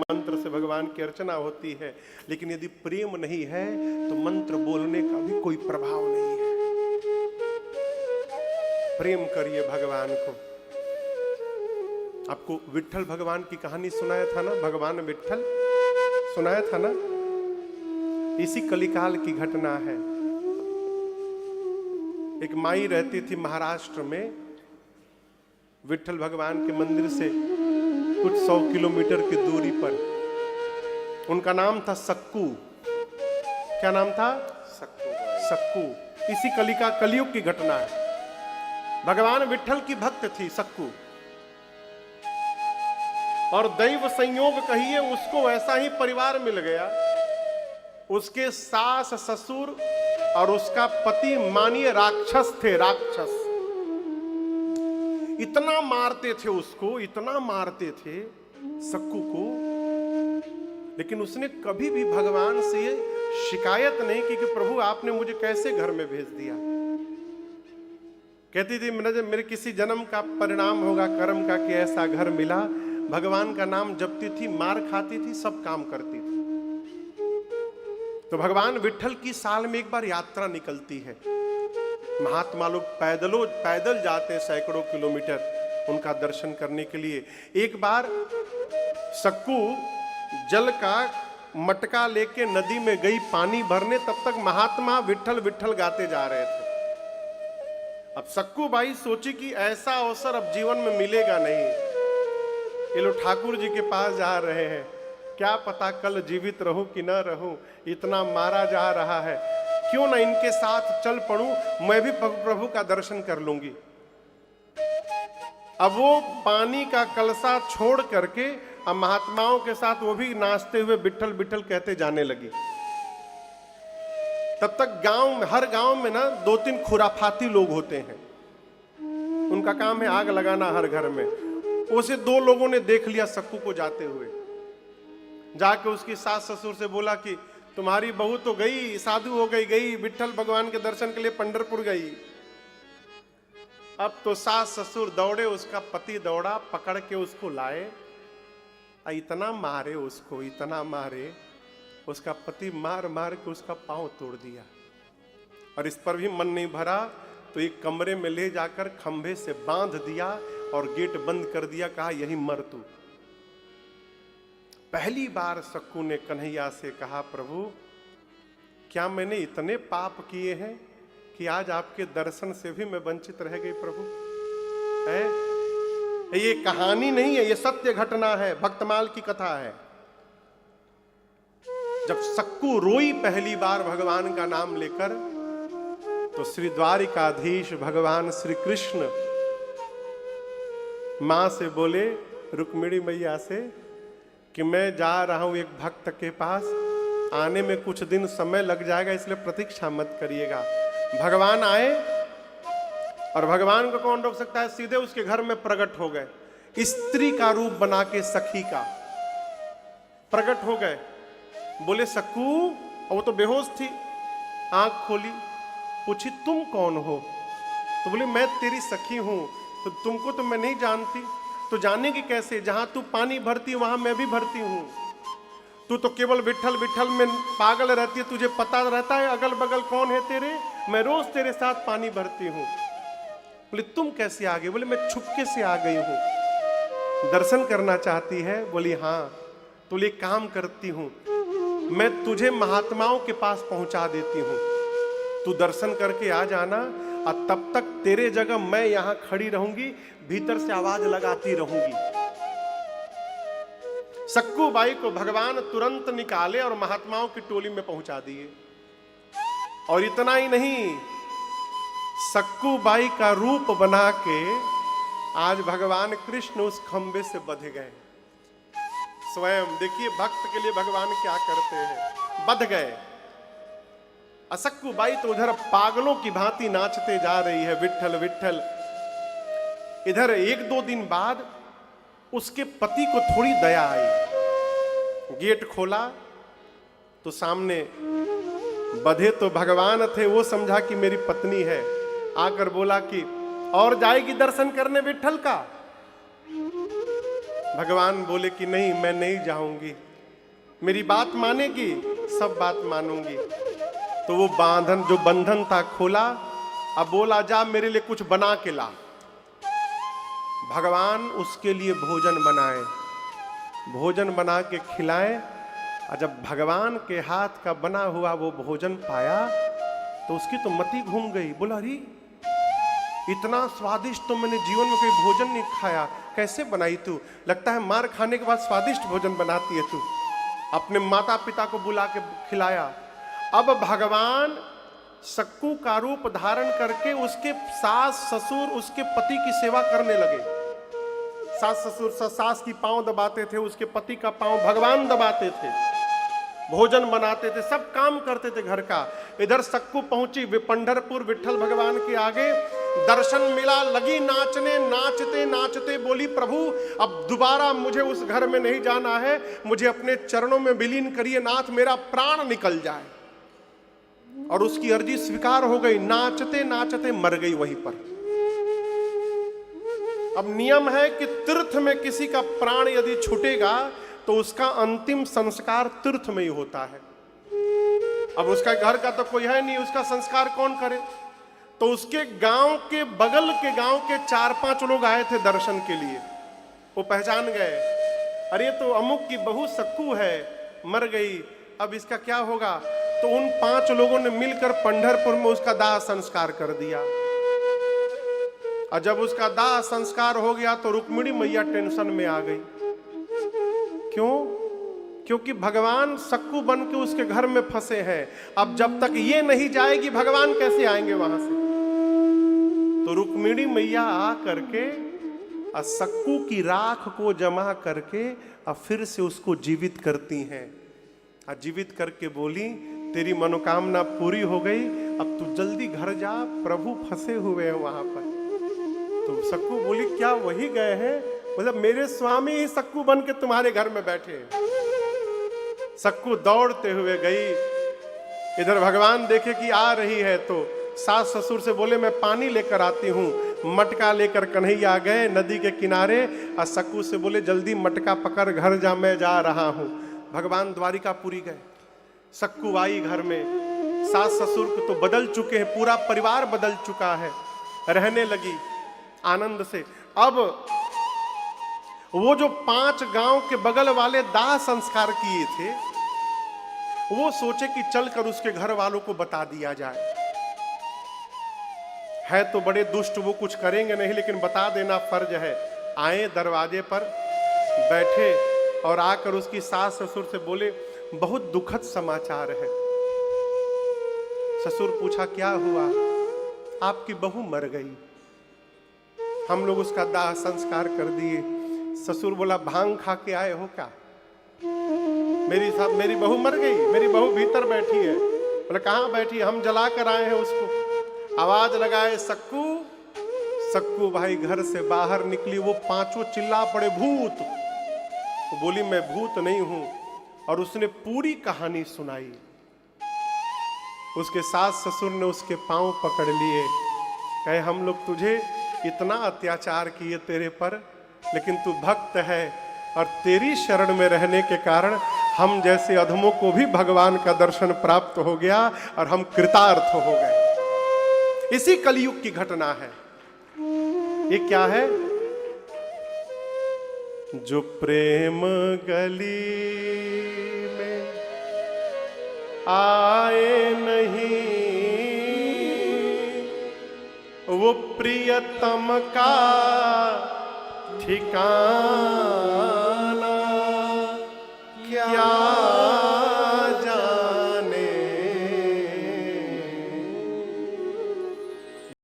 मंत्र से भगवान की अर्चना होती है, लेकिन यदि प्रेम नहीं है तो मंत्र बोलने का भी कोई प्रभाव नहीं है। प्रेम करिए भगवान को। आपको विट्ठल भगवान की कहानी सुनाया था ना, भगवान विट्ठल सुनाया था ना, इसी कलिकाल की घटना है। एक माई रहती थी महाराष्ट्र में, विट्ठल भगवान के मंदिर से कुछ 100 किलोमीटर की दूरी पर। उनका नाम था सक्कू। क्या नाम था? सक्कू। इसी कलयुग की घटना है। भगवान विट्ठल की भक्त थी सक्कू, और दैव संयोग कहिए उसको ऐसा ही परिवार मिल गया। उसके सास ससुर और उसका पति मानिए राक्षस थे, राक्षस। इतना मारते थे उसको, इतना मारते थे सक्कू को, लेकिन उसने कभी भी भगवान से शिकायत नहीं की कि प्रभु आपने मुझे कैसे घर में भेज दिया। कहती थी मेरे किसी जन्म का परिणाम होगा कर्म का कि ऐसा घर मिला। भगवान का नाम जपती थी, मार खाती थी, सब काम करती थी। तो भगवान विट्ठल की साल में एक बार यात्रा निकलती है। महात्मा लोग पैदल जाते सैकड़ों किलोमीटर उनका दर्शन करने के लिए। एक बार सक्कू जल का मटका लेके नदी में गई पानी भरने, तब तक महात्मा विट्ठल विट्ठल गाते जा रहे थे। अब सक्कू बाई सोची कि ऐसा अवसर अब जीवन में मिलेगा नहीं। ये लोग ठाकुर जी के पास जा रहे हैं, क्या पता कल जीवित रहूं कि ना रहूं, इतना मारा जा रहा है, क्यों ना इनके साथ चल पड़ूं, मैं भी प्रभु का दर्शन कर लूंगी। अब वो पानी का कलसा छोड़ करके अब महात्माओं के साथ वो भी नाचते हुए विट्ठल विट्ठल कहते जाने लगी। तब तक हर गांव में ना 2-3 खुराफाती लोग होते हैं, उनका काम है आग लगाना हर घर में। उसे 2 लोगों ने देख लिया सक्कू को जाते हुए, जाके उसकी सास ससुर से बोला कि तुम्हारी बहू तो गई, साधु हो गई, विट्ठल भगवान के दर्शन के लिए पंढरपुर गई। अब तो सास ससुर दौड़े, उसका पति दौड़ा, पकड़ के उसको लाए। इतना मारे उसको, इतना मारे, उसका पति मार मार के उसका पांव तोड़ दिया। और इस पर भी मन नहीं भरा तो एक कमरे में ले जाकर खंभे से बांध दिया और गेट बंद कर दिया, कहा यही मर तू। पहली बार सक्कू ने कन्हैया से कहा, प्रभु क्या मैंने इतने पाप किए हैं कि आज आपके दर्शन से भी मैं वंचित रह गई प्रभु? है ये कहानी नहीं है, ये सत्य घटना है, भक्तमाल की कथा है। जब सक्कू रोई पहली बार भगवान का नाम लेकर, तो श्री द्वारिकाधीश भगवान श्री कृष्ण मां से बोले, रुक्मिणी मैया से, कि मैं जा रहा हूं एक भक्त के पास, आने में कुछ दिन समय लग जाएगा, इसलिए प्रतीक्षा मत करिएगा। भगवान आए, और भगवान को कौन रोक सकता है, सीधे उसके घर में प्रकट हो गए। स्त्री का रूप बना के सखी का प्रकट हो गए। बोले सक्कू, और वो तो बेहोश थी, आंख खोली, पूछी तुम कौन हो? तो बोले मैं तेरी सखी हूं। तो तुमको तो मैं नहीं जानती। तो जानेगी कैसे, जहां तू पानी भरती वहां मैं भी भरती हूं। तू तो केवल विट्ठल विट्ठल में पागल रहती है, तुझे पता रहता है अगल बगल कौन है तेरे, मैं रोज तेरे साथ पानी भरती हूं। बोले तुम कैसे आ गई? बोले मैं छुपके से आ गई हूं। दर्शन करना चाहती है? बोली हाँ। तो ले काम करती हूं, मैं तुझे महात्माओं के पास पहुंचा देती हूं, तू दर्शन करके आ जाना, और तब तक तेरे जगह मैं यहां खड़ी रहूंगी, भीतर से आवाज लगाती रहूंगी। सक्कू बाई को भगवान तुरंत निकाले और महात्माओं की टोली में पहुंचा दिए। और इतना ही नहीं, सक्कू बाई का रूप बना के आज भगवान कृष्ण उस खंबे से बंध गए। स्वयं देखिए भक्त के लिए भगवान क्या करते हैं, बंध गए। सक्कू बाई तो उधर पागलों की भांति नाचते जा रही है, विट्ठल विट्ठल। इधर 1-2 दिन बाद उसके पति को थोड़ी दया आई। गेट खोला तो सामने बधे तो भगवान थे, वो समझा कि मेरी पत्नी है। आकर बोला कि और जाएगी दर्शन करने विट्ठल का? भगवान बोले कि नहीं, मैं नहीं जाऊंगी, मेरी बात मानेगी, सब बात मानूंगी। तो वो जो बंधन था खोला, अब बोला जा मेरे लिए कुछ बना के ला। भगवान उसके लिए भोजन बनाए, भोजन बना के खिलाए। और जब भगवान के हाथ का बना हुआ वो भोजन पाया तो उसकी तो मति घूम गई। बोला अरे इतना स्वादिष्ट तो मैंने जीवन में कोई भोजन नहीं खाया, कैसे बनाई तू? लगता है मार खाने के बाद स्वादिष्ट भोजन बनाती है तू। अपने माता पिता को बुला के खिलाया। अब भगवान सक्कू का रूप धारण करके उसके सास ससुर उसके पति की सेवा करने लगे। सास ससुर सास की पांव दबाते थे, उसके पति का पांव भगवान दबाते थे, भोजन बनाते थे, सब काम करते थे घर का। इधर सक्कू पहुंची पंढरपुर विठल भगवान के आगे, दर्शन मिला, लगी नाचने, नाचते नाचते बोली प्रभु अब दोबारा मुझे उस घर में नहीं जाना है, मुझे अपने चरणों में विलीन करिए नाथ, मेरा प्राण निकल जाए। और उसकी अर्जी स्वीकार हो गई, नाचते नाचते मर गई वहीं पर। अब नियम है कि तीर्थ में किसी का प्राण यदि छूटेगा तो उसका अंतिम संस्कार तीर्थ में ही होता है। अब उसका घर का तो कोई है नहीं, उसका संस्कार कौन करे? तो उसके गांव के बगल के गांव के 4-5 लोग आए थे दर्शन के लिए। वो पहचान गए, अरे तो अमुक की बहू सक्कू है, मर गई, अब इसका क्या होगा? तो उन 5 लोगों ने मिलकर पंढरपुर में उसका दाह संस्कार कर दिया। और जब उसका दाह संस्कार हो गया तो रुक्मिणी मैया टेंशन में आ गई। क्यों? क्योंकि भगवान सक्कू बन के उसके घर में फंसे हैं। अब जब तक ये नहीं जाएगी भगवान कैसे आएंगे वहां से? तो रुक्मिणी मैया आ करके सक्कू की राख को जमा करके और फिर से उसको जीवित करती हैं। और जीवित करके बोली तेरी मनोकामना पूरी हो गई, अब तू जल्दी घर जा, प्रभु फंसे हुए हैं वहां पर। तो सक्कू बोली क्या वही गए हैं? मतलब मेरे स्वामी ही सक्कू बन के तुम्हारे घर में बैठे हैं। सक्कू दौड़ते हुए गई, इधर भगवान देखे कि आ रही है तो सास ससुर से बोले मैं पानी लेकर आती हूँ। मटका लेकर कन्हैया गए नदी के किनारे और सक्कू से बोले जल्दी मटका पकड़ घर जा, मैं जा रहा हूँ। भगवान द्वारिकापुरी गए, सक्कू आई घर में, सास ससुर को तो बदल चुके हैं, पूरा परिवार बदल चुका है, रहने लगी आनंद से। अब वो जो 5 गांव के बगल वाले दाह संस्कार किए थे वो सोचे कि चलकर उसके घर वालों को बता दिया जाए। है तो बड़े दुष्ट, वो कुछ करेंगे नहीं लेकिन बता देना फर्ज है। आए दरवाजे पर बैठे और आकर उसकी सास ससुर से बोले बहुत दुखद समाचार है। ससुर पूछा क्या हुआ? आपकी बहू मर गई, हम लोग उसका दाह संस्कार कर दिए। ससुर बोला भांग खा के आए हो क्या? मेरी बहू मर गई, मेरी बहू भीतर बैठी है। बोला कहाँ बैठी? हम जला कर आए हैं उसको। आवाज लगाए सक्कू, सक्कू भाई घर से बाहर निकली। वो 5 चिल्ला पड़े भूत। वो बोली मैं भूत नहीं हूं, और उसने पूरी कहानी सुनाई। उसके सास ससुर ने उसके पांव पकड़ लिए, कहे हम लोग तुझे इतना अत्याचार किए तेरे पर, लेकिन तू भक्त है और तेरी शरण में रहने के कारण हम जैसे अधमों को भी भगवान का दर्शन प्राप्त हो गया और हम कृतार्थ हो गए। इसी कलयुग की घटना है। ये क्या है? जो प्रेम गली में आए नहीं वो प्रियतम का ठिकाना